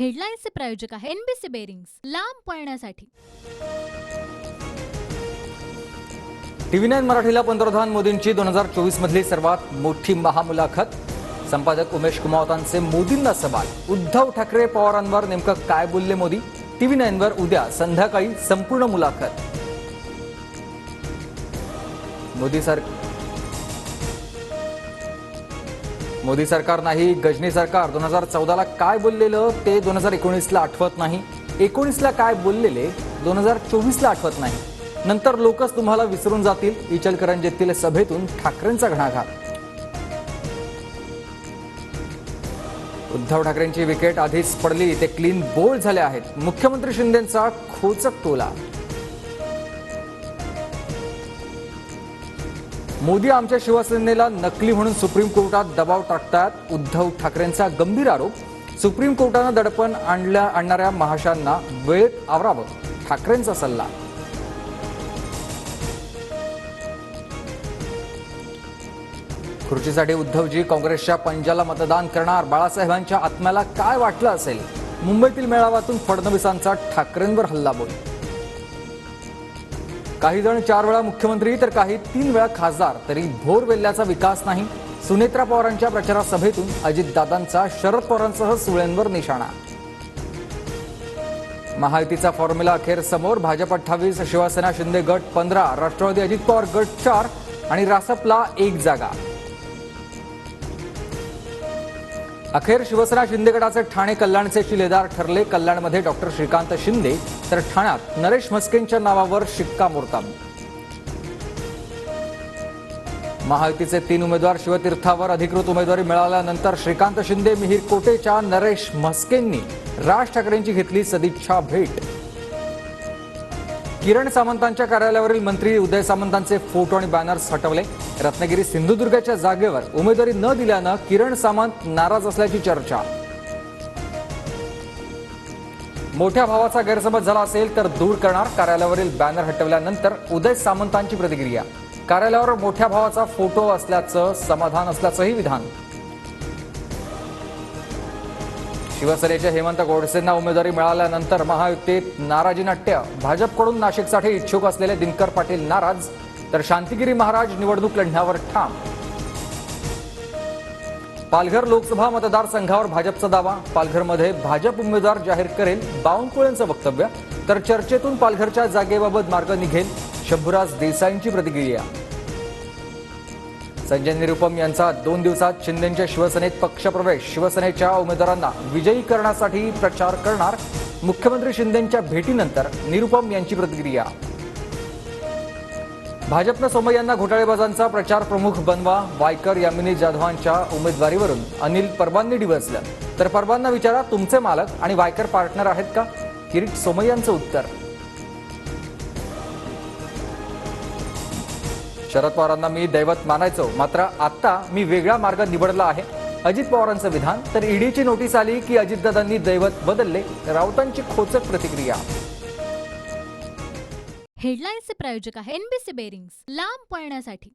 हेडलाईन्सचे प्रायोजक आहे NBC bearings, लांब पळण्यासाठी। TV9 मराठीला पंतप्रधान मोदींची 2024 मधली सर्वात मोठी महामुलाखत। संपादक उमेश कुमावतांचे मोदींना सवाल। उद्धव ठाकरे पवारांवर नेमकं काय बोलले मोदी? TV9 वर उद्या संध्याकाळी संपूर्ण मुलाखत। मोदी सरकार नाही, गजनी सरकार 2014 ला काय बोललेलं ते 2019 ला आठवत नाही। 19 ला काय बोललेले 2024 ला आठवत नाही। नंतर लोकच तुम्हाला विसरून जातील। इचलकरंजीतील सभेतून ठाकरेंचा घणाघात। उद्धव ठाकरेंची विकेट आधीच पडली, ते क्लीन बोल्ड झाले आहेत। मुख्यमंत्री शिंदेंचा खोचक टोला। मोदी आमच्या शिवसेनेला नकली म्हणून सुप्रीम कोर्टात दबाव टाकतात। उद्धव ठाकरेंचा गंभीर आरोप। सुप्रीम कोर्टानं दडपण आणणाऱ्या महाशांना वेळेत आवरावं, ठाकरेंचा सल्ला। खुर्चीसाठी उद्धवजी काँग्रेसच्या पंजाला मतदान करणार। बाळासाहेबांच्या आत्म्याला काय वाटलं असेल? मुंबईतील मेळाव्यातून फडणवीसांचा ठाकरेंवर हल्लाबोल। काही जण 4 वेळा मुख्यमंत्री तर काही 3 वेळा खासदार, तरी भोरवेल्ल्याचा विकास नाही। सुनेत्रा पवारांच्या प्रचार सभेतून अजितदादांचा शरद पवारांसह सुळेंवर निशाणा। महायुतीचा फॉर्म्युला अखेर समोर। भाजप 28, शिवसेना शिंदे गट 15, राष्ट्रवादी अजित पवार गट 4 आणि रासपला 1 जागा। अखेर शिवसेना शिंदे गटाचे ठाणे कल्याणचे शिलेदार ठरले। कल्याणमध्ये डॉक्टर श्रीकांत शिंदे तर ठाण्यात नरेश म्हस्केंच्या नावावर शिक्कामोर्तब। महायुतीचे 3 उमेदवार शिवतीर्थावर। अधिकृत उमेदवारी मिळाल्यानंतर श्रीकांत शिंदे, मिहिर कोटेच्या नरेश म्हस्केंनी राज ठाकरेंची घेतली सदिच्छा भेट। किरण सामंतांच्या कार्यालयावरील मंत्री उदय सामंतांचे फोटो आणि बॅनर्स हटवले। रत्नागिरी सिंधुदुर्गाच्या जागेवर उमेदवारी न दिल्यानं किरण सामंत नाराज असल्याची चर्चा। मोठ्या भावाचा गैरसमज झाला असेल तर दूर करणार। कार्यालयावरील बॅनर हटवल्यानंतर उदय सामंतांची प्रतिक्रिया। कार्यालयावर मोठ्या भावाचा फोटो असल्याचं समाधान असल्याचंही विधान। शिवसेनेच्या हेमंत गोडसेंना उमेदवारी मिळाल्यानंतर महायुतीत नाराजी नाट्य। भाजपकडून नाशिकसाठी इच्छुक असलेले दिनकर पाटील नाराज, तर शांतिगिरी महाराज निवडणूक लढण्यावर ठाम। पालघर लोकसभा मतदारसंघावर भाजपचा दावा। पालघरमध्ये भाजप उमेदवार जाहीर करेल, बावनकुळेंचं वक्तव्य। तर चर्चेतून पालघरच्या जागेबाबत मार्ग निघेल, शंभूराज देसाईंची प्रतिक्रिया। संजय निरुपम यांचा 2 दिवसात शिंदेंच्या शिवसेनेत पक्षप्रवेश। शिवसेनेच्या उमेदवारांना विजयी करण्यासाठी प्रचार करणार। मुख्यमंत्री शिंदेंच्या भेटीनंतर निरुपम यांची प्रतिक्रिया। भाजपनं सोमय्यांना घोटाळेबाजांचा प्रचार प्रमुख बनवा। वायकर यामिनी जाधवांच्या उमेदवारीवरून अनिल परबांनी डिवचलं, तर परबांना विचारा तुमचे मालक आणि वायकर पार्टनर आहेत का? किरीट सोमय्यांचं उत्तर। शरद पवारांना मी दैवत मानायचो, मात्र आता मी वेगळा मार्ग निवडला आहे, अजित पवारांचं विधान। तर ईडीची नोटीस आली की अजितदादांनी दैवत बदलले, राऊतांची खोचक प्रतिक्रिया। हेडलाईन्सचे प्रायोजक आहे एनबीसी बेरिंग्स, लांब पळण्यासाठी।